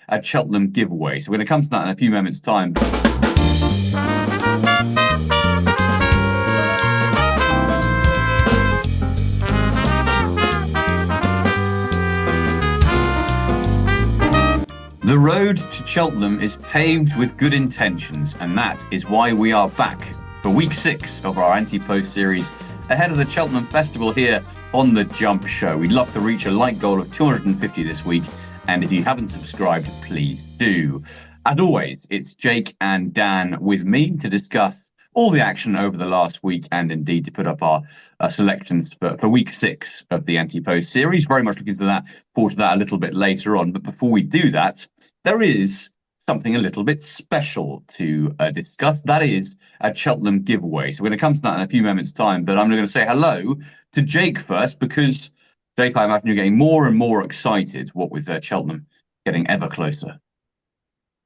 a Cheltenham giveaway. So we're going to come to that in a few moments' time. The road to Cheltenham is paved with good intentions, and that is why we are back for week 6 of our Ante-Post series ahead of the Cheltenham Festival here on The Jump Show. We'd love to reach a like goal of 250 this week, and if you haven't subscribed, please do. As always, it's Jake and Dan with me to discuss all the action over the last week and indeed to put up our selections for week 6 of the Ante-Post series. Very much looking forward to that a little bit later on. But before we do that, there is something a little bit special to discuss. That is a Cheltenham giveaway. So we're going to come to that in a few moments' time. But I'm going to say hello to Jake first, because Jake, I imagine you're getting more and more excited, what with Cheltenham getting ever closer.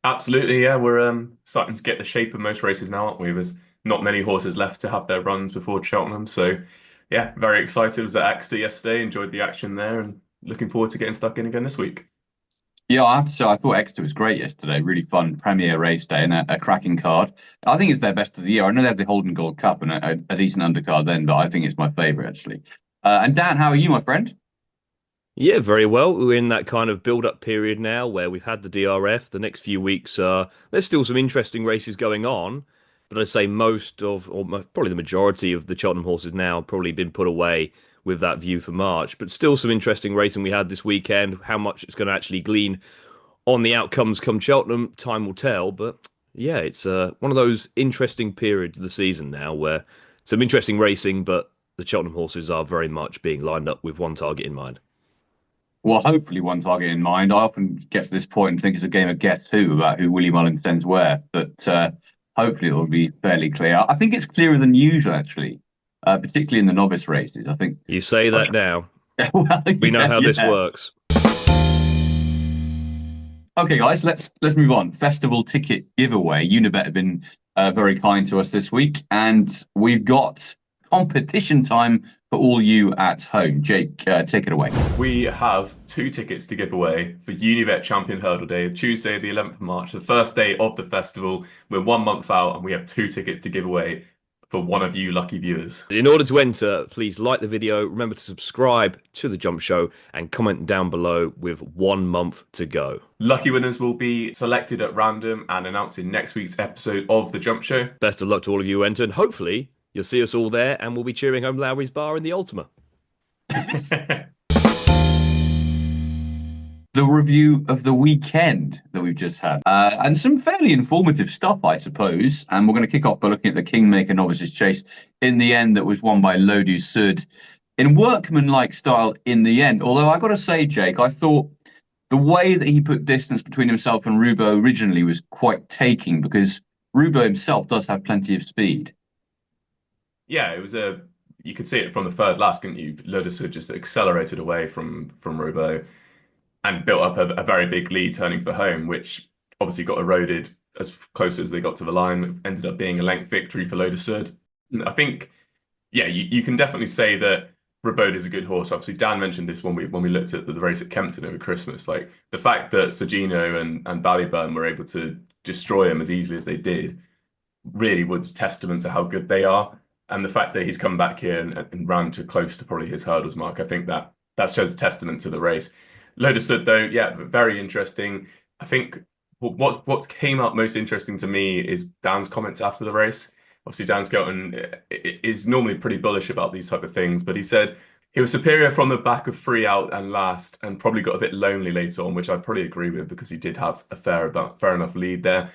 Absolutely, yeah. We're starting to get the shape of most races now, aren't we? There's not many horses left to have their runs before Cheltenham. So, yeah, very excited. I was at Exeter yesterday, enjoyed the action there, and looking forward to getting stuck in again this week. Yeah, I have to say, I thought Exeter was great yesterday. Really fun Premier race day and a cracking card. I think it's their best of the year. I know they had the Holden Gold Cup and a decent undercard then, but I think it's my favourite, actually. And Dan, how are you, my friend? Yeah, very well. We're in that kind of build-up period now where we've had the DRF. The next few weeks, there's still some interesting races going on, but I'd say probably the majority of the Cheltenham horses now have probably been put away with that view for March. But still some interesting racing we had this weekend. How much it's going to actually glean on the outcomes come Cheltenham, time will tell. But yeah, it's one of those interesting periods of the season now where some interesting racing, but the Cheltenham horses are very much being lined up with one target in mind. Well, hopefully one target in mind. I often get to this point and think it's a game of guess who about who Willie Mullins sends where, but hopefully it'll be fairly clear. I think it's clearer than usual, actually, particularly in the novice races. I think you say that now. Well, we know how this works. Okay, guys, let's move on. Festival ticket giveaway. Unibet have been very kind to us this week, and we've got competition time for all you at home. Jake, take it away. We have 2 tickets to give away for Unibet Champion Hurdle Day, Tuesday, the 11th of March, the first day of the festival. We're 1 month out, and we have 2 tickets to give away for one of you lucky viewers. In order to enter, please like the video, remember to subscribe to The Jump Show, and comment down below with 1 month to go. Lucky winners will be selected at random and announced in next week's episode of The Jump Show. Best of luck to all of you who enter, and hopefully you'll see us all there, and we'll be cheering home Lowry's Bar in the Ultima. The review of the weekend that we've just had. And some fairly informative stuff, I suppose. And we're going to kick off by looking at the Kingmaker Novice Chase in the end that was won by L'EAU du SUD in workmanlike style in the end. Although I got to say, Jake, I thought the way that he put distance between himself and Roubaud originally was quite taking, because Roubaud himself does have plenty of speed. Yeah, it was you could see it from the third last, couldn't you? L'EAU du SUD just accelerated away from Roubaud and built up a very big lead turning for home, which obviously got eroded as close as they got to the line. It ended up being a length victory for L'EAU du SUD. I think, yeah, you can definitely say that Roubaud is a good horse. Obviously, Dan mentioned this when we looked at the race at Kempton over Christmas. Like, the fact that SIR GINO and Ballyburn were able to destroy him as easily as they did really was testament to how good they are. And the fact that he's come back here and ran to close to probably his hurdles mark, I think that shows a testament to the race. L'EAU du SUD, though, yeah, very interesting. I think what came up most interesting to me is Dan's comments after the race. Obviously, Dan Skelton is normally pretty bullish about these type of things, but he said he was superior from the back of 3 out and last, and probably got a bit lonely later on, which I probably agree with, because he did have a fair enough lead there.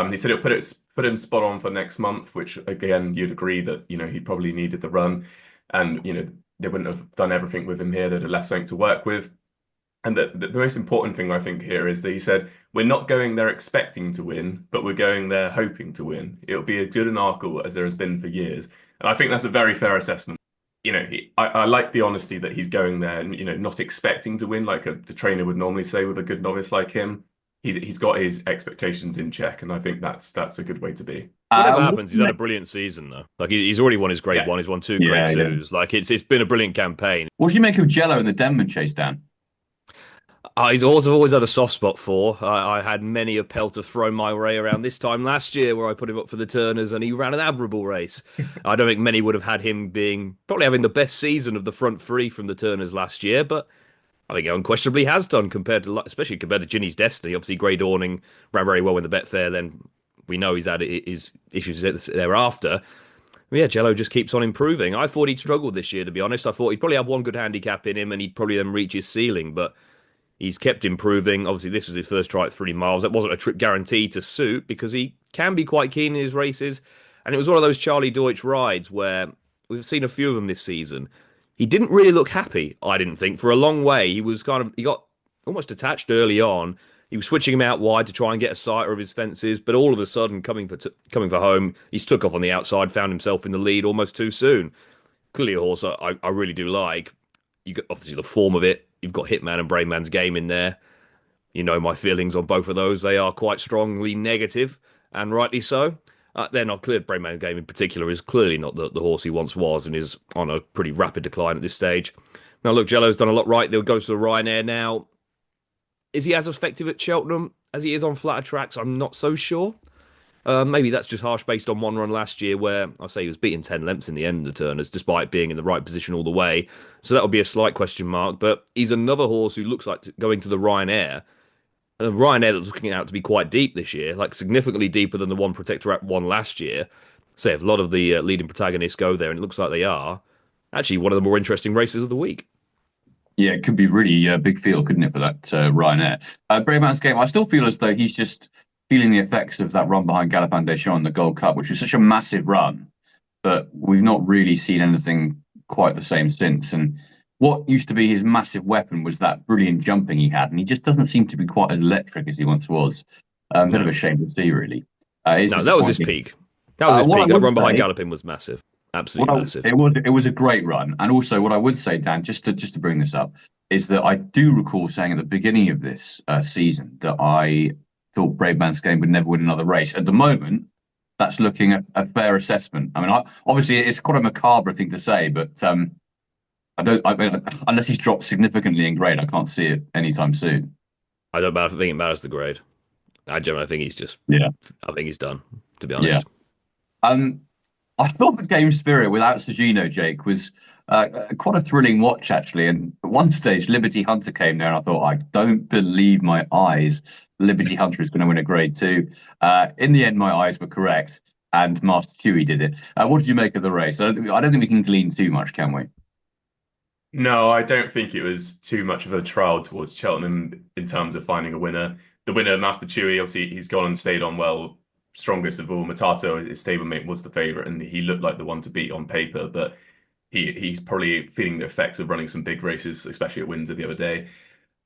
He said it'll put him spot on for next month, which again you'd agree that he probably needed the run, and they wouldn't have done everything with him here. They'd have left something to work with. And the most important thing I think here is that he said, we're not going there expecting to win, but we're going there hoping to win. It'll be as good an ARKLE as there has been for years. And I think that's a very fair assessment. I like the honesty that he's going there and, not expecting to win like a trainer would normally say with a good novice like him. He's got his expectations in check, and I think that's a good way to be. Whatever happens, he's had a brilliant season though. Like he's already won his Grade 1, he's won 2 Grade 2s. Like it's been a brilliant campaign. What do you make of Jello and the Denman chase, Dan? He's always had a soft spot for. I had many a pelter thrown my way around this time last year where I put him up for the Turners and he ran an admirable race. I don't think many would have had him being probably having the best season of the front three from the Turners last year, but I think he unquestionably has done compared to, especially compared to Ginny's Destiny. Obviously, Grey Dawning ran very well in the Betfair. Then we know he's had his issues thereafter. Yeah, Jello just keeps on improving. I thought he'd struggle this year, to be honest. I thought he'd probably have one good handicap in him and he'd probably then reach his ceiling, but he's kept improving. Obviously, this was his first try at 3 miles. That wasn't a trip guaranteed to suit because he can be quite keen in his races. And it was one of those Charlie Deutsch rides where we've seen a few of them this season. He didn't really look happy, I didn't think, for a long way. He got almost attached early on. He was switching him out wide to try and get a sighter of his fences, but all of a sudden, coming for home, he's took off on the outside, found himself in the lead almost too soon. Clearly a horse I really do like. You got obviously the form of it. You've got Hitman and Brainman's Game in there. You know my feelings on both of those. They are quite strongly negative, and rightly so. They're not clear. Brainman's Game in particular is clearly not the horse he once was and is on a pretty rapid decline at this stage. Now, look, Jello's done a lot right. They'll go to the Ryanair now. Is he as effective at Cheltenham as he is on flatter tracks? I'm not so sure. Maybe that's just harsh based on one run last year where I say he was beating 10 lengths in the end of the Turners despite being in the right position all the way. So that'll be a slight question mark. But he's another horse who looks like going to the Ryanair. And a Ryanair that's looking out to be quite deep this year, like significantly deeper than the one Protectorate won last year. Say if a lot of the leading protagonists go there, and it looks like they are, actually one of the more interesting races of the week. Yeah, it could be really a big field, couldn't it, for that Ryanair? Braeman's Game, I still feel as though he's just feeling the effects of that run behind Galopin Des Champs in the Gold Cup, which was such a massive run, but we've not really seen anything quite the same since. And what used to be his massive weapon was that brilliant jumping he had, and he just doesn't seem to be quite as electric as he once was. Bit of a shame to see, really. No, that was his peak. That was his peak. That run behind Galopin was massive. Absolutely massive. It was a great run. And also what I would say, Dan, just to bring this up, is that I do recall saying at the beginning of this season that I thought Brave Man's Game would never win another race. At the moment, that's looking at a fair assessment. I mean, obviously it's quite a macabre thing to say, but unless he's dropped significantly in grade, I can't see it anytime soon. I don't think it matters the grade. I generally think he's just I think he's done, to be honest. Yeah. I thought the game spirit without SIR GINO, Jake, was quite a thrilling watch, actually. And at one stage, Liberty Hunter came there, and I thought, I don't believe my eyes. Liberty Hunter is going to win a grade 2. In the end, my eyes were correct, and Master Chewy did it. What did you make of the race? I don't think we can glean too much, can we? No, I don't think it was too much of a trial towards Cheltenham in terms of finding a winner. The winner, Master Chewy, obviously he's gone and stayed on well. Strongest of all, Matato, his stablemate, was the favourite, and he looked like the one to beat on paper. But he's probably feeling the effects of running some big races, especially at Windsor the other day.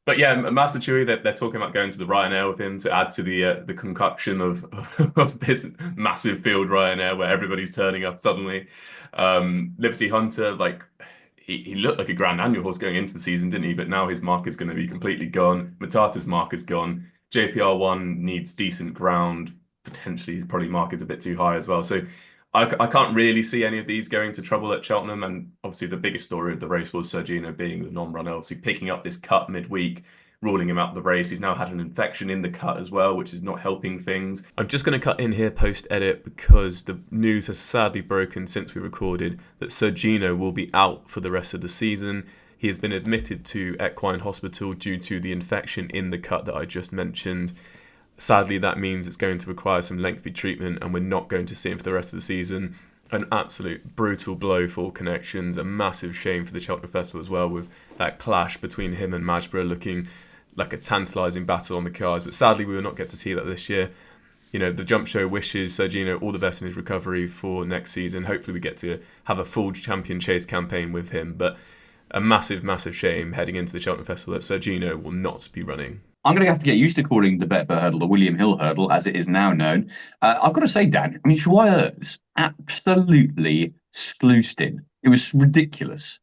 But yeah, Master Chewy, they're talking about going to the Ryanair with him to add to the concoction of this massive field Ryanair where everybody's turning up suddenly. Liberty Hunter, like he looked like a Grand Annual horse going into the season, didn't he? But now his mark is going to be completely gone. Matata's mark is gone. JPR1 needs decent ground. Potentially his probably market's a bit too high as well. So I can't really see any of these going to trouble at Cheltenham. And obviously the biggest story of the race was SIR GINO being the non-runner, obviously picking up this cut midweek, ruling him out of the race. He's now had an infection in the cut as well, which is not helping things. I'm just going to cut in here post-edit because the news has sadly broken since we recorded that SIR GINO will be out for the rest of the season. He has been admitted to Equine Hospital due to the infection in the cut that I just mentioned. Sadly, that means it's going to require some lengthy treatment and we're not going to see him for the rest of the season. An absolute brutal blow for all connections, a massive shame for the Cheltenham Festival as well, with that clash between him and Majborough looking like a tantalising battle on the cards. But sadly, we will not get to see that this year. You know, the Jump Show wishes SIR GINO all the best in his recovery for next season. Hopefully we get to have a full champion chase campaign with him. But a massive, massive shame heading into the Cheltenham Festival that SIR GINO will not be running. I'm going to have to get used to calling the Betfair Hurdle the William Hill Hurdle, as it is now known. I've got to say, Dan, I mean, Joyeuse absolutely sluiced in. It was ridiculous.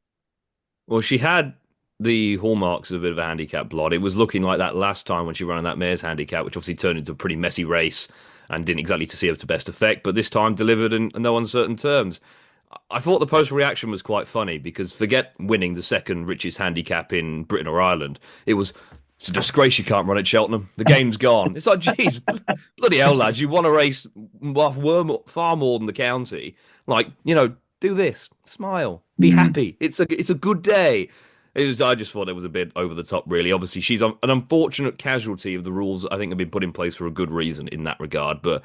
Well, she had the hallmarks of a bit of a handicap blot. It was looking like that last time when she ran that mare's handicap, which obviously turned into a pretty messy race and didn't exactly see her to best effect, but this time delivered in no uncertain terms. I thought the post reaction was quite funny because forget winning the second richest handicap in Britain or Ireland. It was It's a disgrace you can't run at Cheltenham. The game's gone. It's like, geez, bloody hell, lads, you want to race far more than the county. Like, do this, smile, be Mm. happy. It's a good day. I just thought it was a bit over the top, really. Obviously, she's an unfortunate casualty of the rules that I think have been put in place for a good reason in that regard. But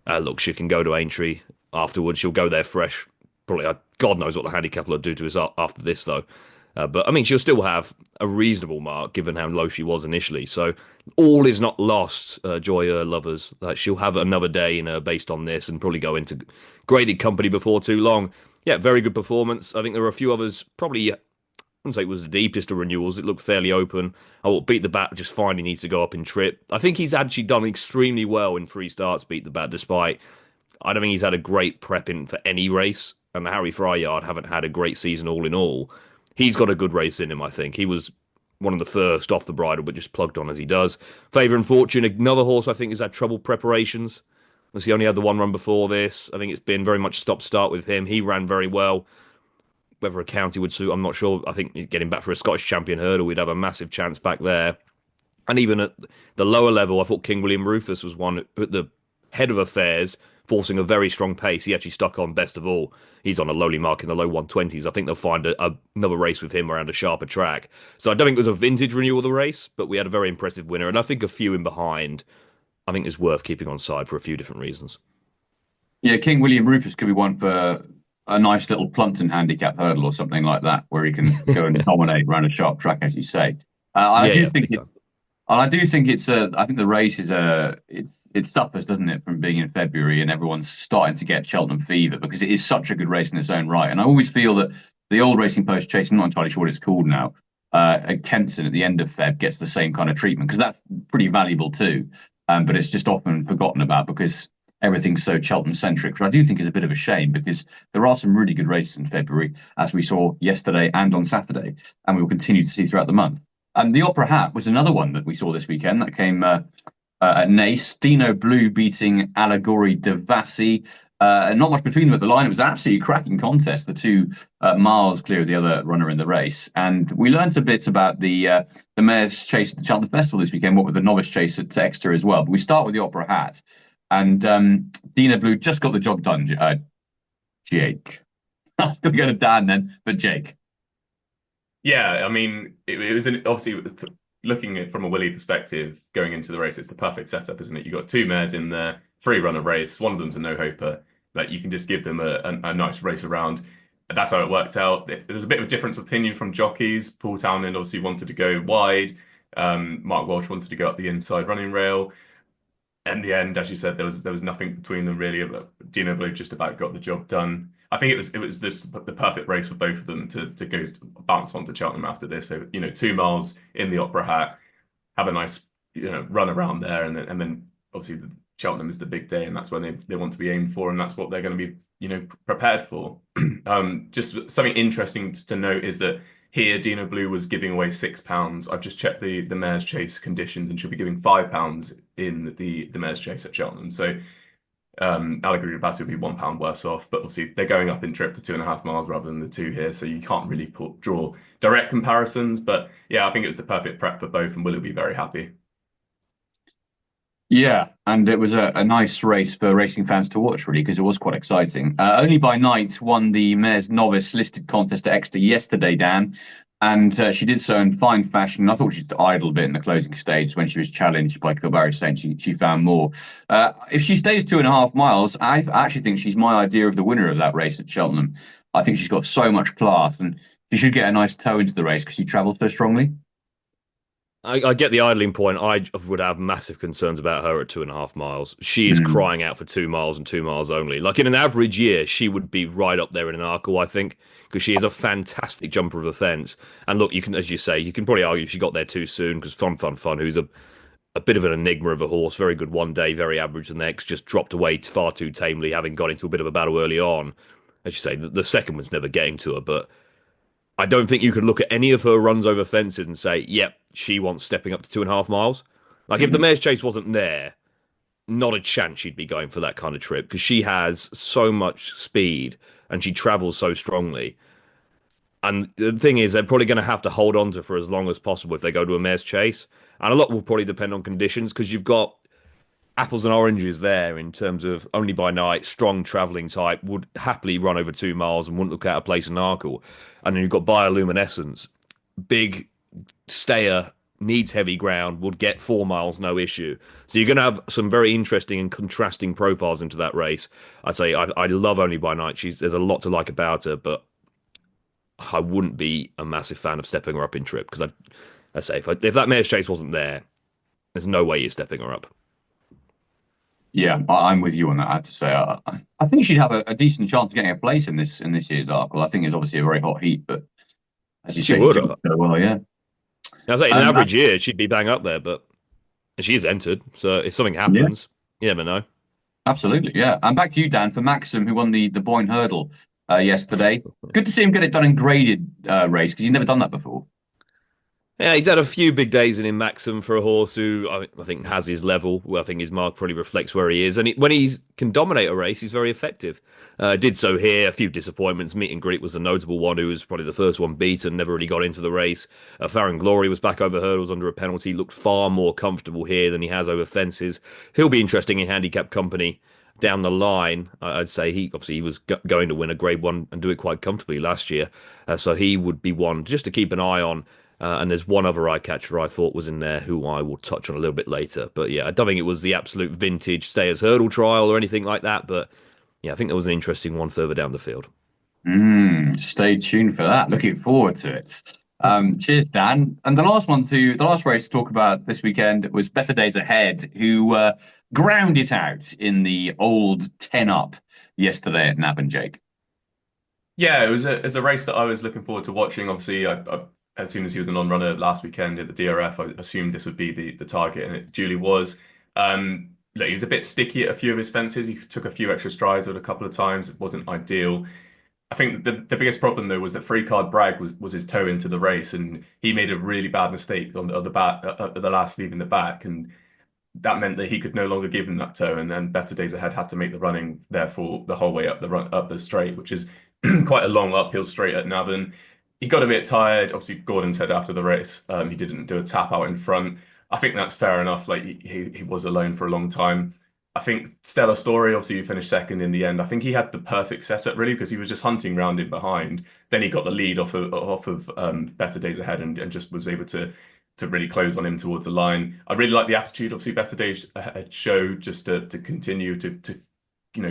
look, she can go to Aintree afterwards. She'll go there fresh. Probably, God knows what the handicap will do to us after this, though. But I mean, she'll still have a reasonable mark given how low she was initially. So all is not lost, Joy lovers. She'll have another day in her based on this and probably go into graded company before too long. Yeah, very good performance. I think there were a few others, probably, I wouldn't say it was the deepest of renewals. It looked fairly open. I will Beat the Bat just fine. He needs to go up in trip. I think he's actually done extremely well in 3 starts, Beat the Bat, despite I don't think he's had a great prep in for any race. And the Harry Fry Yard haven't had a great season all in all. He's got a good race in him, I think. He was one of the first off the bridle, but just plugged on as he does. Favour and Fortune, another horse I think has had trouble preparations. He only had the one run before this. I think it's been very much stop-start with him. He ran very well. Whether a county would suit, I'm not sure. I think getting back for a Scottish champion hurdle, we'd have a massive chance back there. And even at the lower level, I thought King William Rufus was one at the head of affairs, forcing a very strong pace. He actually stuck on best of all. He's on a lowly mark in the low 120s. I think they'll find another race with him around a sharper track. So I don't think it was a vintage renewal of the race, but we had a very impressive winner. And I think a few in behind, I think is worth keeping on side for a few different reasons. Yeah, King William Rufus could be one for a nice little Plumpton handicap hurdle or something like that, where he can go and dominate around a sharp track, as you say. I do think it, I do think it's a. I think the race is a. It suffers, doesn't it, from being in February and everyone's starting to get Cheltenham fever because it is such a good race in its own right. And I always feel that the old Racing Post Chase, I'm not entirely sure what it's called now, at Kempston at the end of Feb gets the same kind of treatment because that's pretty valuable too. But it's just often forgotten about because everything's so Cheltenham centric, which I do think is a bit of a shame because there are some really good races in February, as we saw yesterday and on Saturday, and we will continue to see throughout the month. And the Opera Hat was another one that we saw this weekend that came at Nace. Dino Blue beating Allegory de Vassi. Not much between them at the line. It was an absolutely cracking contest. The two miles clear of the other runner in the race. And we learned a bit about the Mayor's Chase at the Cheltenham Festival this weekend, what with the Novice Chase at Exeter as well. But we start with the Opera Hat. And Dino Blue just got the job done, Jake. I was going to go to Dan then, but Jake. Yeah, I mean, it was obviously looking at from a Willie perspective going into the race, it's the perfect setup, isn't it? You've got 2 mares in there, 3-runner race. One of them's a no-hoper. Like you can just give them a nice race around. And that's how it worked out. There was a bit of a difference of opinion from jockeys. Paul Townend obviously wanted to go wide. Mark Walsh wanted to go up the inside running rail. In the end, as you said, there was nothing between them really. Dino Blue just about got the job done. I think it was just the perfect race for both of them to go bounce onto Cheltenham after this. So 2 miles in the Opera Hat, have a nice run around there, and then obviously Cheltenham is the big day, and that's when they want to be aimed for, and that's what they're going to be prepared for. Just something interesting to note is that here Dino Blue was giving away £6. I've just checked the Mayor's Chase conditions, and she'll be giving £5 in the Mayor's Chase at Cheltenham. So Allegory de Vassi will be £1 worse off, but obviously they're going up in trip to 2.5 miles rather than the 2 here, so you can't really draw direct comparisons. But yeah, I think it was the perfect prep for both, and Will be very happy. Yeah, and it was a nice race for racing fans to watch, really, because it was quite exciting. Only by Night won the Mayor's Novice listed contest at Exeter yesterday, Dan, and she did so in fine fashion. I thought she idled a bit in the closing stage when she was challenged by Kilbarry, saying she found more. If she stays 2.5 miles, I actually think she's my idea of the winner of that race at Cheltenham. I think she's got so much class, and she should get a nice toe into the race because she travels so strongly. I get the idling point. I would have massive concerns about her at 2.5 miles. She is crying out for 2 miles and 2 miles only. Like in an average year, she would be right up there in an ARKLE, I think, because she is a fantastic jumper of the fence. And look, you can, as you say, you can probably argue she got there too soon because Fun, who's a bit of an enigma of a horse, very good one day, very average the next, just dropped away far too tamely, having got into a bit of a battle early on. As you say, the second was never getting to her, but I don't think you could look at any of her runs over fences and say, yep, she wants stepping up to 2.5 miles. Like if the Mayor's Chase wasn't there, not a chance she'd be going for that kind of trip because she has so much speed and she travels so strongly. And the thing is, they're probably going to have to hold on to for as long as possible if they go to a mare's chase. And a lot will probably depend on conditions because you've got apples and oranges there in terms of only by night, strong travelling type, would happily run over 2 miles and wouldn't look out of place in ARKLE. And then you've got bioluminescence, big stayer, needs heavy ground, would get 4 miles, no issue. So you're going to have some very interesting and contrasting profiles into that race. I'd say I love Only by Night. There's a lot to like about her, but I wouldn't be a massive fan of stepping her up in trip because I say if that mare's chase wasn't there, there's no way you're stepping her up. Yeah, I'm with you on that. I have to say, I think she'd have a decent chance of getting a place in this year's ARKLE. I think it's obviously a very hot heat, but as you She say, would. well, yeah. I say in an average year, she'd be bang up there, but she is entered. So if something happens, you never know. Absolutely, yeah. And back to you, Dan, for Maxim, who won the Boyne Hurdle yesterday. Good to see him get it done in graded race because he's never done that before. Yeah, he's had a few big days in him, Maxim, for a horse who I think has his level. Well, I think his mark probably reflects where he is. And when he can dominate a race, he's very effective. Did so here. A few disappointments. Meet and Greet was the notable one, who was probably the first one beaten, never really got into the race. Farron Glory was back over hurdles under a penalty. Looked far more comfortable here than he has over fences. He'll be interesting in handicap company down the line. I'd say he was going to win a Grade 1 and do it quite comfortably last year. So he would be one just to keep an eye on. And there's one other eye catcher I thought was in there who I will touch on a little bit later. But yeah, I don't think it was the absolute vintage Stayers Hurdle trial or anything like that. But yeah, I think there was an interesting one further down the field. Stay tuned for that. Looking forward to it. Cheers, Dan. And the last race to talk about this weekend was Better Days Ahead, who ground it out in the old 10 up yesterday at Nab and Jake. Yeah, it was a race that I was looking forward to watching. Obviously, as soon as he was a non-runner last weekend at the DRF, I assumed this would be the target, and it duly was. Look, he was a bit sticky at a few of his fences. He took a few extra strides at a couple of times. It wasn't ideal. I think the biggest problem though was that Free Card Bragg was his toe into the race, and he made a really bad mistake on the back at the last leaving the back, and that meant that he could no longer give him that toe, and then Better Days Ahead had to make the running therefore the whole way up the straight, which is quite a long uphill straight at Navan. He got a bit tired. Obviously, Gordon said after the race he didn't do a tap out in front. I think that's fair enough. Like he was alone for a long time. I think Stellar Story, obviously, he finished second in the end. I think he had the perfect setup really because he was just hunting round in behind. Then he got the lead off of Better Days Ahead and just was able to really close on him towards the line. I really like the attitude. Obviously, Better Days Ahead showed just to continue to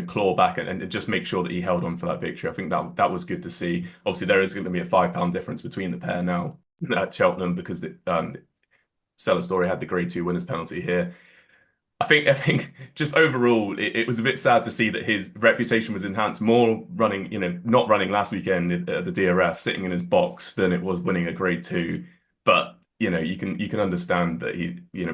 claw back and just make sure that he held on for that victory. I think that was good to see. Obviously, there is going to be a £5 difference between the pair now at Cheltenham because Stellar Story had the Grade 2 winners penalty here. I think just overall, it was a bit sad to see that his reputation was enhanced more running, not running last weekend at the DRF, sitting in his box than it was winning a Grade 2. But you can understand that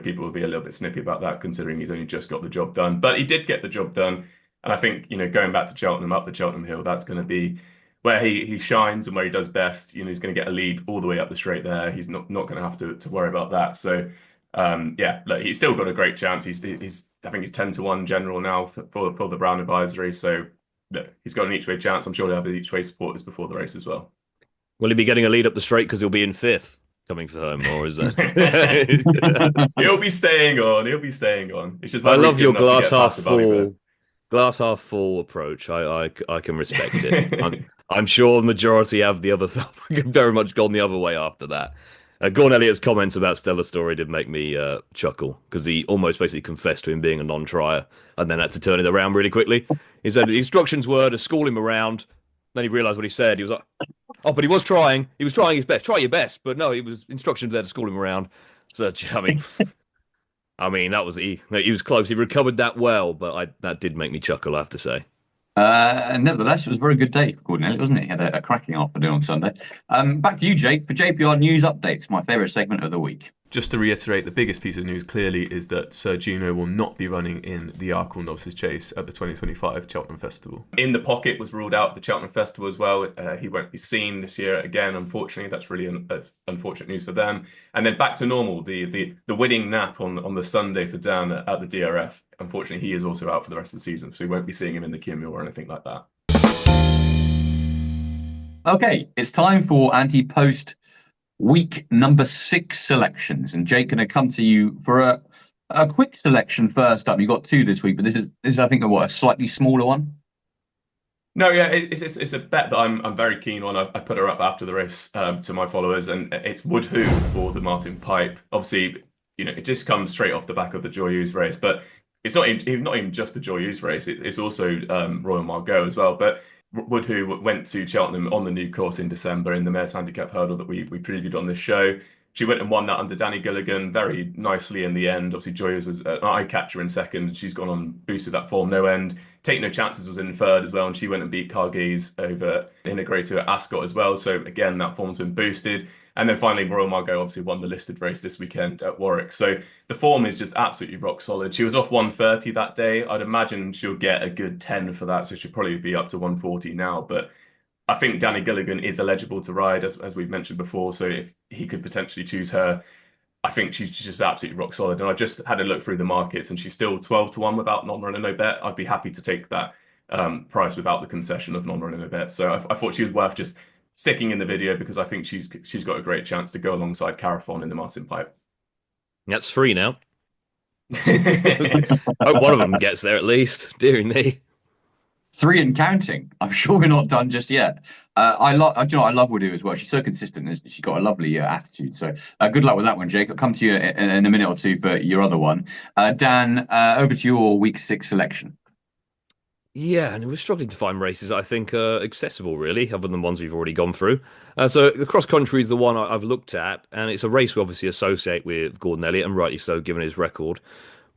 people will be a little bit snippy about that considering he's only just got the job done. But he did get the job done. And I think, going back to Cheltenham, up the Cheltenham Hill, that's going to be where he shines and where he does best. He's going to get a lead all the way up the straight there. He's not going to have to worry about that. So, look, he's still got a great chance. I think he's 10-1 general now for the Brown Advisory. So, look, he's got an each way chance. I'm sure he'll have each way supporters before the race as well. Will he be getting a lead up the straight because he'll be in fifth coming for home, or is that? He'll be staying on. It's just I love your glass half full approach. I can respect it. I'm sure the majority have the other. Very much gone the other way after that. Gordon Elliott's comments about Stellar Story did make me chuckle because he almost basically confessed to him being a non-trier and then had to turn it around really quickly. He said the instructions were to school him around. Then he realised what he said. He was like, "Oh, but he was trying. He was trying his best. Try your best." But no, he was instructions there to school him around. So I mean, that was he was close. He recovered that well, but that did make me chuckle, I have to say. Nevertheless, it was a very good day for Gordon Elliott, wasn't it? He had a cracking afternoon on Sunday. Back to you, Jake, for JPR News Updates, my favourite segment of the week. Just to reiterate, the biggest piece of news clearly is that SIR GINO will not be running in the ARKLE Novice Chase at the 2025 Cheltenham Festival. In the Pocket was ruled out at the Cheltenham Festival as well. He won't be seen this year again, unfortunately. That's really unfortunate news for them. And then back to normal, the winning nap on the Sunday for Dan at the DRF. Unfortunately, he is also out for the rest of the season, so we won't be seeing him in the Kimura or anything like that. Okay, it's time for Ante-Post week number 6 selections. And Jake, going to come to you for a quick selection first up. You got 2 this week, but this is I think, a slightly smaller one? No, yeah, it's a bet that I'm very keen on. I put her up after the race to my followers, and it's Wood Who for the Martin Pipe. Obviously, it just comes straight off the back of the Joyeuse race, but it's not even just the Joyeuse race. It's also Royal Margot as well. But Wood Who went to Cheltenham on the new course in December in the Mayor's Handicap Hurdle that we previewed on this show. She went and won that under Danny Gilligan very nicely in the end. Obviously, Joyeuse was an eye catcher in second. She's gone on boosted that form no end. Take No Chances was in third as well, and she went and beat Cargies over Integrator at Ascot as well. So again, that form's been boosted. And then finally, Royal Margot obviously won the listed race this weekend at Warwick. So the form is just absolutely rock solid. She was off 130 that day. I'd imagine she'll get a good 10 for that, so she'll probably be up to 140 now. But I think Danny Gilligan is eligible to ride, as we've mentioned before. So if he could potentially choose her, I think she's just absolutely rock solid. And I just had a look through the markets, and she's still 12 to 1 without non-runner no bet. I'd be happy to take that price without the concession of non-runner no bet. So I thought she was worth just sticking in the video because I think she's got a great chance to go alongside Carafon in the Martin Pipe. That's 3 now. Hope one of them gets there at least. Dearie me. 3 and counting. I'm sure we're not done just yet. I love Wood Who as well. She's so consistent. She's got a lovely attitude. So good luck with that one, Jake. I'll come to you in a minute or two for your other one. Dan, over to your week 6 selection. Yeah, and we're struggling to find races I think are accessible, really, other than ones we've already gone through. So the cross country is the one I've looked at, and it's a race we obviously associate with Gordon Elliott, and rightly so, given his record.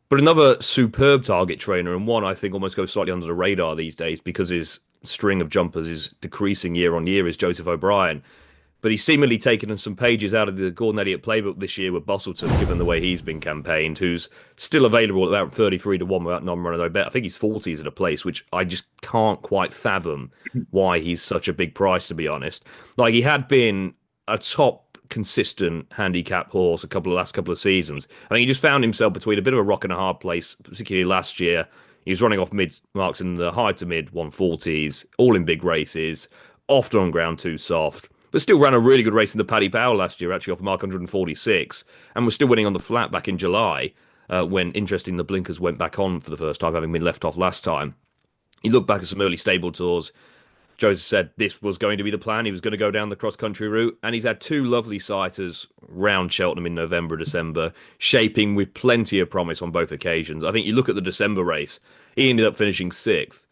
But another superb target trainer, and one I think almost goes slightly under the radar these days because his string of jumpers is decreasing year on year, is Joseph O'Brien. But he's seemingly taken some pages out of the Gordon Elliott playbook this year with Busselton, given the way he's been campaigned, who's still available at about 33 to 1 without non-runner no bet. I think he's 40s at a place, which I just can't quite fathom why he's such a big price, to be honest. Like, he had been a top consistent handicap horse last couple of seasons. I think he just found himself between a bit of a rock and a hard place, particularly last year. He was running off mid marks in the high to mid 140s, all in big races, often on ground too soft. But still ran a really good race in the Paddy Power last year, actually off mark 146, and was still winning on the flat back in July, when, interesting, the blinkers went back on for the first time, having been left off last time. He looked back at some early stable tours. Joseph said this was going to be the plan. He was going to go down the cross-country route, and he's had 2 lovely sighters round Cheltenham in November, December, shaping with plenty of promise on both occasions. I think you look at the December race, he ended up finishing 6th.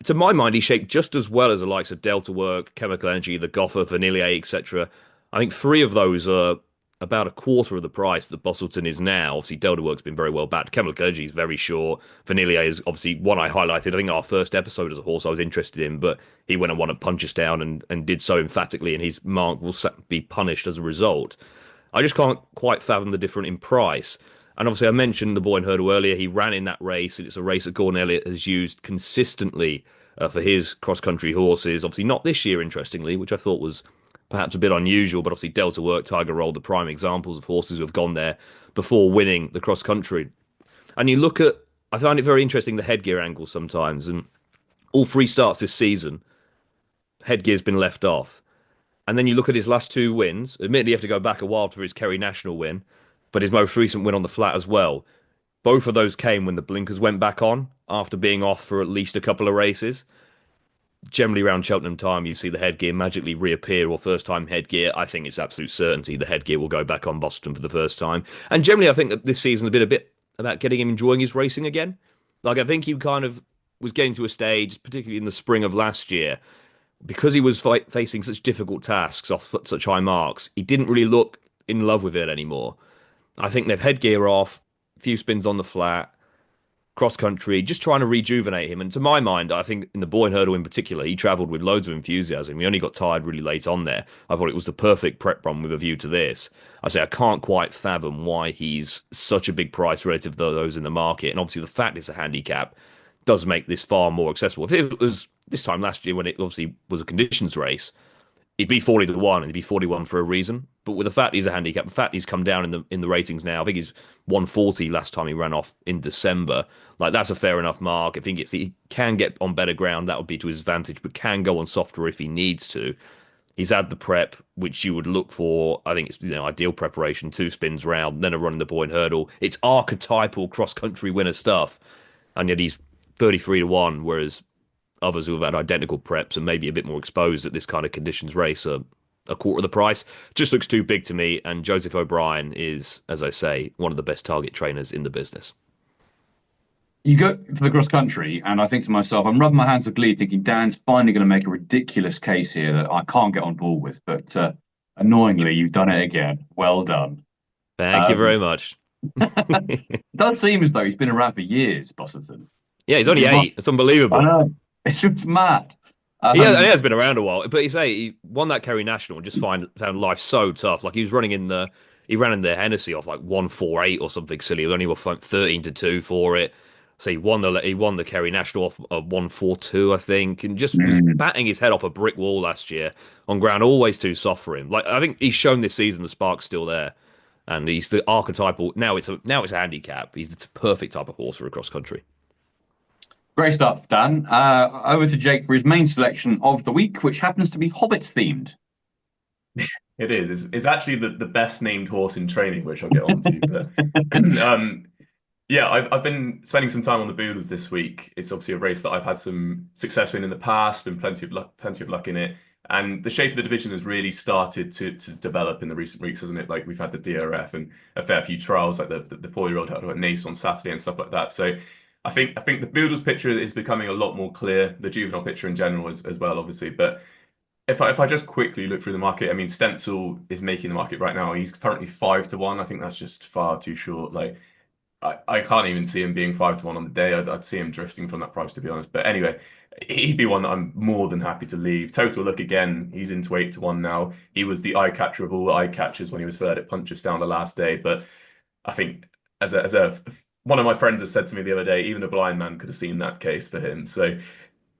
To my mind, he shaped just as well as the likes of Delta Work, Chemical Energy, the Goffer, Vanillier, etc. I think 3 of those are about a quarter of the price that Busselton is now. Obviously, Delta Work's been very well backed. Chemical Energy is very short. Vanillier is obviously one I highlighted. I think our first episode as a horse I was interested in, but he went and won at Punchestown and did so emphatically, and his mark will be punished as a result. I just can't quite fathom the difference in price. And obviously, I mentioned the Boyne Hurdle earlier. He ran in that race, and it's a race that Gordon Elliott has used consistently for his cross-country horses. Obviously, not this year, interestingly, which I thought was perhaps a bit unusual. But obviously, Delta Work, Tiger Roll, the prime examples of horses who have gone there before winning the cross-country. And you look at, I find it very interesting, the headgear angle sometimes. And all 3 starts this season, headgear's been left off. And then you look at his last 2 wins. Admittedly, you have to go back a while for his Kerry National win, but his most recent win on the flat as well. Both of those came when the blinkers went back on after being off for at least a couple of races. Generally around Cheltenham time, you see the headgear magically reappear, or first-time headgear. I think it's absolute certainty the headgear will go back on Boston for the first time. And generally, I think that this season has been a bit about getting him enjoying his racing again. Like, I think he kind of was getting to a stage, particularly in the spring of last year, because he was facing such difficult tasks off such high marks, he didn't really look in love with it anymore. I think they've headgear off, a few spins on the flat, cross-country, just trying to rejuvenate him. And to my mind, I think in the Boyne Hurdle in particular, he travelled with loads of enthusiasm. He only got tired really late on there. I thought it was the perfect prep run with a view to this. I can't quite fathom why he's such a big price relative to those in the market. And obviously the fact it's a handicap does make this far more accessible. If it was this time last year when it obviously was a conditions race, he'd be 40 to 1 and he'd be 41 for a reason. But with the fact he's a handicap, the fact he's come down in the ratings now, I think he's 140 last time he ran off in December. Like, that's a fair enough mark. I think he can get on better ground, that would be to his advantage, but can go on softer if he needs to. He's had the prep, which you would look for. I think it's ideal preparation, 2 spins round, then a run in the point hurdle. It's archetypal cross country winner stuff, and yet he's 33-1, whereas others who have had identical preps and maybe a bit more exposed at this kind of conditions race are a quarter of the price. Just looks too big to me. And Joseph O'Brien is, as I say, one of the best target trainers in the business. You go for the cross country, and I think to myself, I'm rubbing my hands with glee, thinking Dan's finally going to make a ridiculous case here that I can't get on board with. But annoyingly, you've done it again. Well done. Thank you Um, very much. it does seem as though he's been around for years, Bosselton. Yeah, he's only 8. It's I unbelievable. know. It's just mad. He has been around a while, but he won that Kerry National and just found life so tough. Like he ran in the Hennessy off like 148 or something silly. It was only 13-2 for it. So he won the Kerry National off 142, I think, and just was Mm. batting his head off a brick wall last year on ground, always too soft for him. Like I think he's shown this season the spark's still there, and he's the archetypal. Now it's a handicap. He's the perfect type of horse for a cross country. Great stuff, Dan. Over to Jake for his main selection of the week, which happens to be Hobbit themed. It is. It's actually the best named horse in training, which I'll get onto. But yeah, I've been spending some time on the Boodles this week. It's obviously a race that I've had some success in the past, been plenty of luck in it. And the shape of the division has really started to develop in the recent weeks, hasn't it? Like we've had the DRF and a fair few trials, like the 4-year-old hurdle at Nice on Saturday and stuff like that. So I think the Boodles picture is becoming a lot more clear. The juvenile picture in general as well, obviously. But if I just quickly look through the market, I mean, Stencil is making the market right now. He's currently 5-1. I think that's just far too short. Like I can't even see him being 5-1 on the day. I'd see him drifting from that price, to be honest. But anyway, he'd be one that I'm more than happy to leave. Total Look again, he's into 8-1 now. He was the eye catcher of all eye catchers when he was third at Punchestown the last day. But I think as a one of my friends has said to me the other day, even a blind man could have seen that case for him. So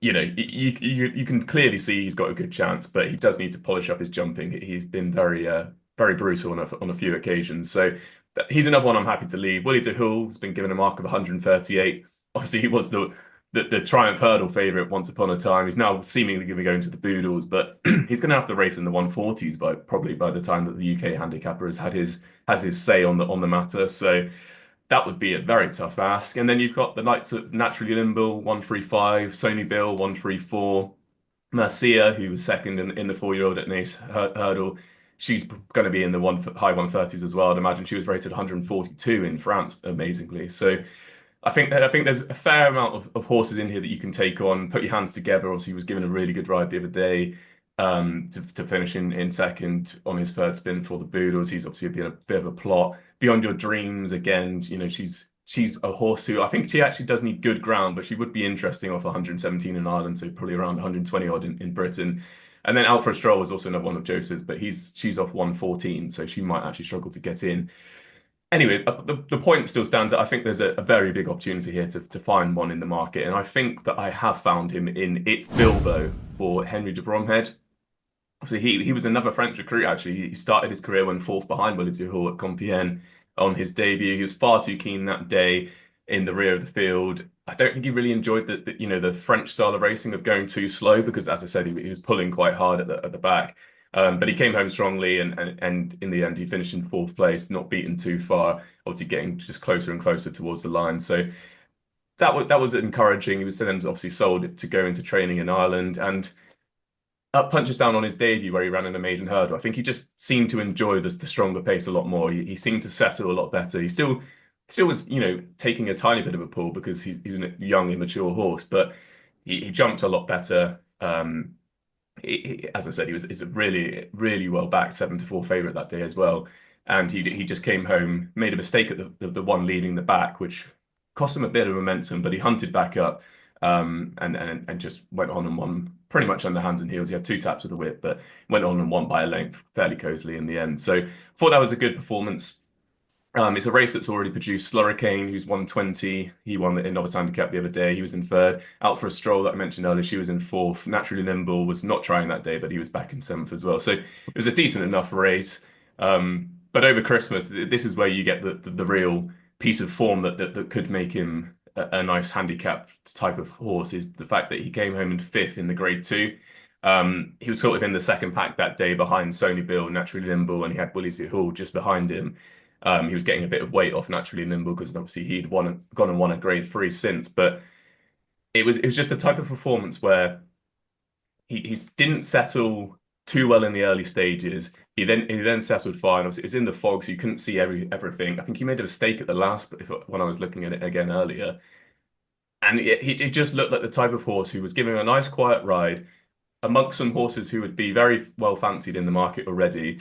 you can clearly see he's got a good chance, but he does need to polish up his jumping. He's been very brutal on a few occasions. So he's another one I'm happy to leave. Willie de Hull has been given a mark of 138. Obviously, he was the Triumph Hurdle favourite once upon a time. He's now seemingly going to go into the Boodles, but he's going to have to race in the 140s probably by the time that the UK handicapper has his say on the matter. So that would be a very tough ask. And then you've got the Knights of Naturally Nimble, 135, Sony Bill, 134, Marcia, who was second in the 4-year-old at Nice hurdle. She's going to be in the high 130s as well. I'd imagine she was rated 142 in France, amazingly. So I think there's a fair amount of horses in here that you can take on, put your hands together. Obviously, he was given a really good ride the other day to finish in second on his third spin for the Boodles. He's obviously been a bit of a plot. Beyond Your Dreams, again, she's a horse who I think she actually does need good ground, but she would be interesting off 117 in Ireland, so probably around 120 odd in Britain. And then Alfred Stroll was also another one of Joseph's, but she's off 114, so she might actually struggle to get in. Anyway, the point still stands that I think there's a very big opportunity here to find one in the market, and I think that I have found him in It's Bilbo for Henry de Bromhead. So he was another French recruit, actually. He started his career when fourth behind Willie du Hall at Compiègne on his debut. He was far too keen that day in the rear of the field. I don't think he really enjoyed the French style of racing of going too slow because, as I said, he was pulling quite hard at the back. But he came home strongly, and in the end, he finished in fourth place, not beaten too far, obviously getting just closer and closer towards the line. So that was encouraging. He was then obviously sold to go into training in Ireland, and at Punchestown on his debut, where he ran in a maiden hurdle, I think he just seemed to enjoy the stronger pace a lot more. He seemed to settle a lot better. He still was, taking a tiny bit of a pull because he's a young, immature horse, but he jumped a lot better. As I said, he's a really, really well backed 7-4 favourite that day as well. And he just came home, made a mistake at the one leading the back, which cost him a bit of momentum, but he hunted back up and just went on and won pretty much under hands and heels. He had 2 taps with the whip, but went on and won by a length fairly cozily in the end. So thought that was a good performance. It's a race that's already produced Slurricane, who's 120. He won the Novice Handicap the other day. He was in third. Out for a Stroll that I mentioned earlier, she was in fourth. Naturally Nimble was not trying that day, but he was back in seventh as well. So it was a decent enough race. But over Christmas, this is where you get the real piece of form that could make him a nice handicap type of horse, is the fact that he came home in fifth in the Grade 2. He was sort of in the second pack that day behind Sony Bill, Naturally Nimble, and he had Willie Hall just behind him. He was getting a bit of weight off Naturally Nimble because obviously he'd gone and won a Grade 3 since, but it was just the type of performance where he didn't settle too well in the early stages. He then settled fine. Obviously, it was in the fog, so you couldn't see everything. I think he made a mistake at the last when I was looking at it again earlier, and he just looked like the type of horse who was giving a nice quiet ride amongst some horses who would be very well fancied in the market already.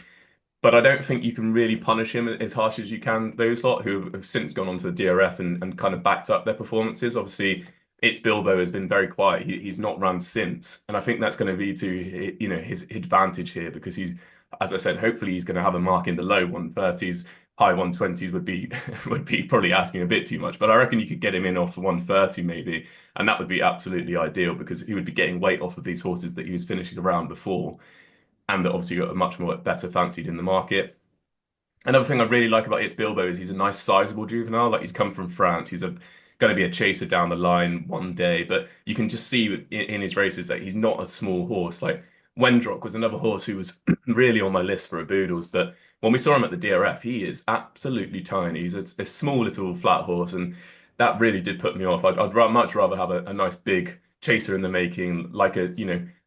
But I don't think you can really punish him as harsh as you can those lot who have since gone on to the DRF and kind of backed up their performances. Obviously, It's Bilbo has been very quiet. He's not run since, and I think that's going to be to his advantage here because he's, as I said, hopefully he's going to have a mark in the low 130s. High 120s would be would be probably asking a bit too much, but I reckon you could get him in off 130 maybe, and that would be absolutely ideal because he would be getting weight off of these horses that he was finishing around before, and that obviously got a much more better fancied in the market. Another thing I really like about It's Bilbo is he's a nice sizable juvenile. Like he's come from France. He's going to be a chaser down the line one day, but you can just see in his races that he's not a small horse. Like Wendrock was another horse who was really on my list for a Boodles, but when we saw him at the DRF, he is absolutely tiny. He's a small little flat horse, and that really did put me off. I'd much rather have a nice big chaser in the making, like a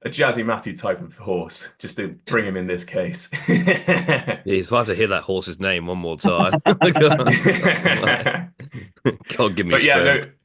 Jazzy Matty type of horse, just to bring him in this case. Yeah, he's about to hear that horse's name one more time. God, give me But yeah, no, strength.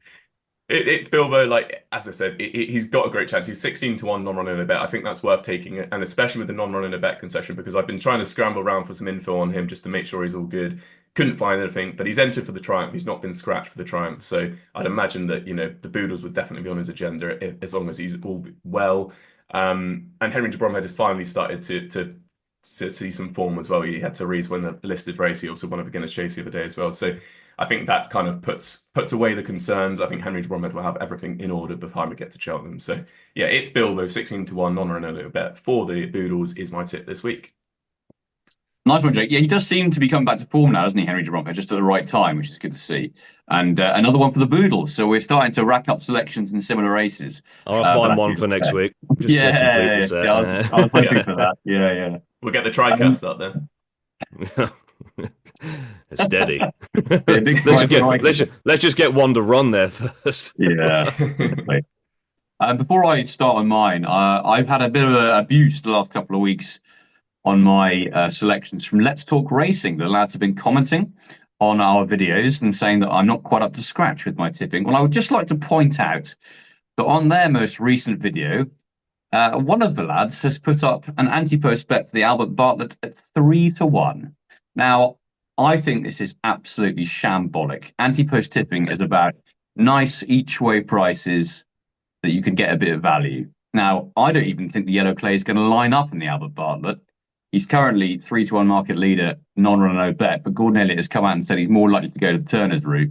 it's Bilbo. Like as I said, he's got a great chance. He's 16-1 non-run in a bet. I think that's worth taking, and especially with the non-run in a bet concession, because I've been trying to scramble around for some info on him just to make sure he's all good. Couldn't find anything, but he's entered for the Triumph. He's not been scratched for the Triumph, so I'd imagine that the Boodles would definitely be on his agenda as long as he's all well. And Henry de Bromhead has finally started to see some form as well. He had to win the listed race. He also won a beginner's chase the other day as well. So I think that kind of puts away the concerns. I think Henry de Bromhead will have everything in order by the time we get to Cheltenham. So yeah, It's Bilbo 16-1 non-run a little bet for the Boodles is my tip this week. Nice one, Jake. Yeah, he does seem to be coming back to form now, doesn't he, Henry de Bromhead, just at the right time, which is good to see. And another one for the Boodles. So we're starting to rack up selections in similar races. I'll find one for next week. Just to complete the set. Yeah, I was hoping for that. Yeah. We'll get the TriCast up then. Steady. Let's just get one to run there first. Yeah. Before I start on mine, I've had a bit of abuse the last couple of weeks on my selections from Let's Talk Racing. The lads have been commenting on our videos and saying that I'm not quite up to scratch with my tipping. Well, I would just like to point out that on their most recent video, one of the lads has put up an Ante-Post bet for the Albert Bartlett at 3-1. Now, I think this is absolutely shambolic. Ante-Post tipping is about nice each-way prices that you can get a bit of value. Now, I don't even think the Yellow Clay is going to line up in the Albert Bartlett. He's currently 3-1 market leader, non-run no bet, but Gordon Elliott has come out and said he's more likely to go to the Turner's route.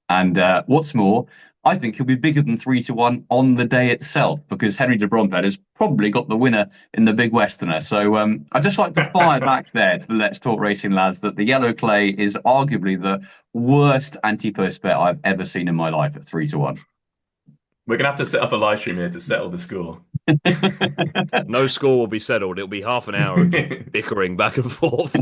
And what's more, I think he'll be bigger than 3-1 on the day itself because Henry de Bromhead has probably got the winner in the Big Westerner. So I'd just like to fire back there to the Let's Talk Racing lads that the Yellow Clay is arguably the worst Ante-Post bet I've ever seen in my life at 3-1. We're going to have to set up a live stream here to settle the score. No score will be settled. It'll be half an hour of bickering back and forth,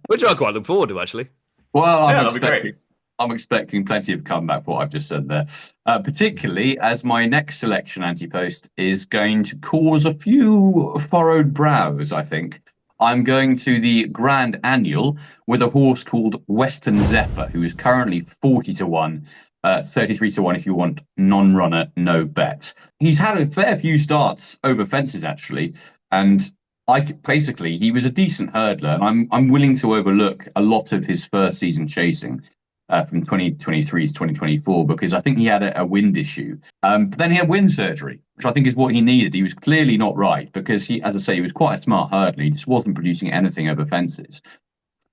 which I quite look forward to, actually. Well, that'd be great. I'm expecting plenty of comeback for what I've just said there, particularly as my next selection Ante-Post is going to cause a few furrowed brows, I think. I'm going to the Grand Annual with a horse called Western Zephyr, who is currently 40-1. 33-1 if you want non-runner, no bet. He's had a fair few starts over fences actually, and he was a decent hurdler. And I'm willing to overlook a lot of his first season chasing from 2023 to 2024 because I think he had a wind issue. But then he had wind surgery, which I think is what he needed. He was clearly not right because he was quite a smart hurdler. He just wasn't producing anything over fences.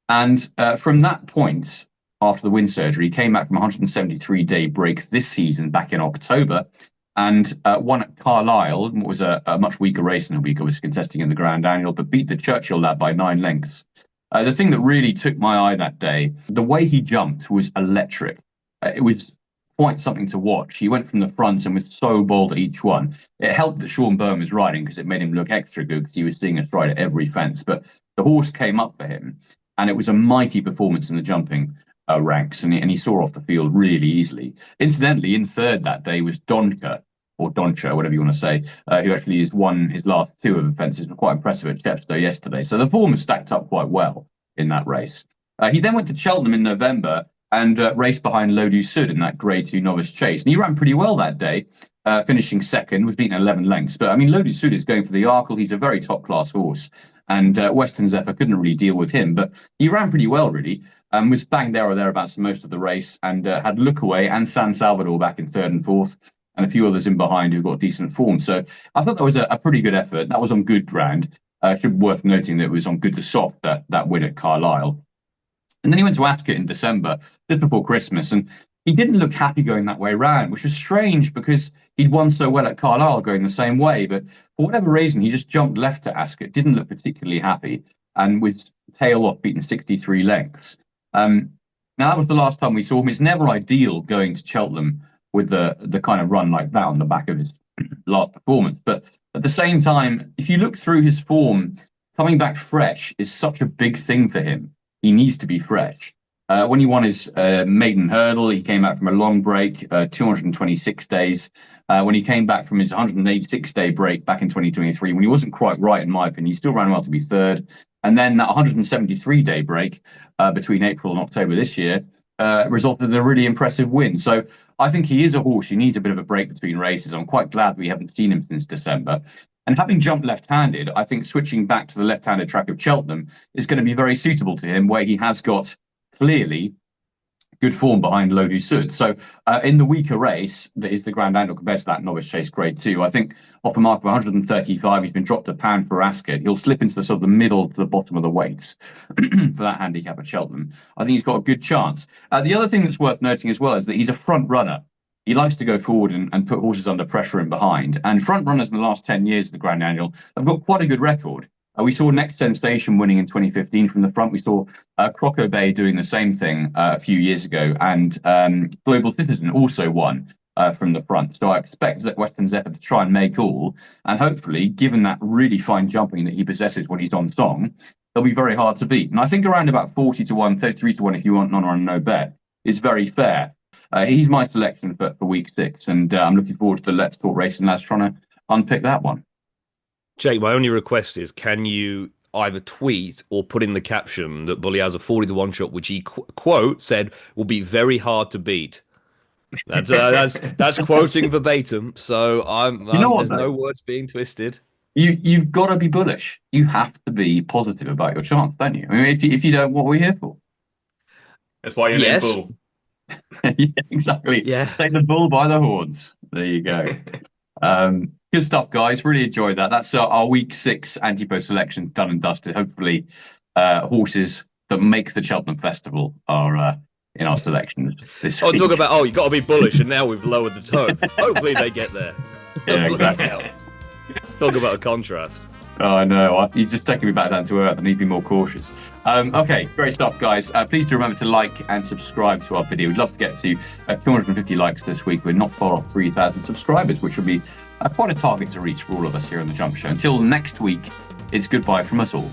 And from that point, after the wind surgery, he came back from a 173-day break this season back in October and won at Carlisle, what was a much weaker race than the week I was contesting in the Grand Annual, but beat the Churchill lad by 9 lengths. The thing that really took my eye that day, the way he jumped was electric. It was quite something to watch. He went from the front and was so bold at each one. It helped that Sean Byrne was riding because it made him look extra good because he was seeing a stride at every fence. But the horse came up for him, and it was a mighty performance in the jumping ranks, and he saw off the field really easily. Incidentally, in third that day was Donker, or Doncher, whatever you want to say, who actually has won his last two of the fences. Quite impressive at Chepstow yesterday. So the form has stacked up quite well in that race. He then went to Cheltenham in November and raced behind L'EAU du Sud in that Grade 2 Novice Chase. And he ran pretty well that day, finishing second, was beaten 11 lengths. But I mean, L'EAU du Sud is going for the ARKLE. He's a very top-class horse. And Western Zephyr couldn't really deal with him. But he ran pretty well, really. Was bang there or thereabouts most of the race, and had Lookaway and San Salvador back in third and fourth, and a few others in behind who got decent form. So I thought that was a pretty good effort. That was on good ground. Should be worth noting that it was on good to soft, that win at Carlisle. And then he went to Ascot in December, just before Christmas, and he didn't look happy going that way round, which was strange because he'd won so well at Carlisle going the same way. But for whatever reason, he just jumped left at Ascot, didn't look particularly happy, and with tail off, beaten 63 lengths. Now, that was the last time we saw him. It's never ideal going to Cheltenham with the kind of run like that on the back of his last performance. But at the same time, if you look through his form, coming back fresh is such a big thing for him. He needs to be fresh. When he won his maiden hurdle, he came out from a long break, 226 days. When he came back from his 186-day break back in 2023, when he wasn't quite right, in my opinion, he still ran well to be third. And then that 173-day break between April and October this year resulted in a really impressive win. So I think he is a horse who needs a bit of a break between races. I'm quite glad we haven't seen him since December. And having jumped left-handed, I think switching back to the left-handed track of Cheltenham is going to be very suitable to him, where he has got clearly good form behind L'EAU du Sud. So in the weaker race, that is the Grand Angle compared to that Novice Chase Grade 2, I think off a mark of 135, he's been dropped a pound for Ascot. He'll slip into the sort of the middle to the bottom of the weights for that handicap at Cheltenham. I think he's got a good chance. The other thing that's worth noting as well is that he's a front runner. He likes to go forward and put horses under pressure in behind. And front runners in the last 10 years of the Grand Angle have got quite a good record. We saw Next Sensation winning in 2015 from the front. We saw Croco Bay doing the same thing a few years ago. And Global Citizen also won from the front. So I expect that Western Zephyr to try and make all. And hopefully, given that really fine jumping that he possesses when he's on song, they'll be very hard to beat. And I think around about 40 to 1, 33 to 1, if you want none or no bet, is very fair. He's my selection for week 6. And I'm looking forward to the Let's Talk Racing lads trying to unpick that one. Jake, my only request is, can you either tweet or put in the caption that Bully has a 40 to 1 shot, which he quote said will be very hard to beat. That's quoting verbatim. So there's no words being twisted. You've got to be bullish. You have to be positive about your chance, don't you? I mean, if you don't, what are we here for? That's why you're named Bull. Yeah, exactly. Yeah. Take the bull by the horns. There you go. Good stuff, guys. Really enjoyed that. That's our week 6 Ante-Post selections done and dusted. Hopefully, horses that make the Cheltenham Festival are in our selections this week. Talk about, you got to be bullish, and now we've lowered the tone. Hopefully they get there. Yeah, exactly. Talk about a contrast. Oh, no. You're just taking me back down to earth. I need to be more cautious. Okay, great stuff, guys. Please do remember to like and subscribe to our video. We'd love to get to 250 likes this week. We're not far off 3,000 subscribers, which will be quite a target to reach for all of us here on The Jump Show. Until next week, it's goodbye from us all.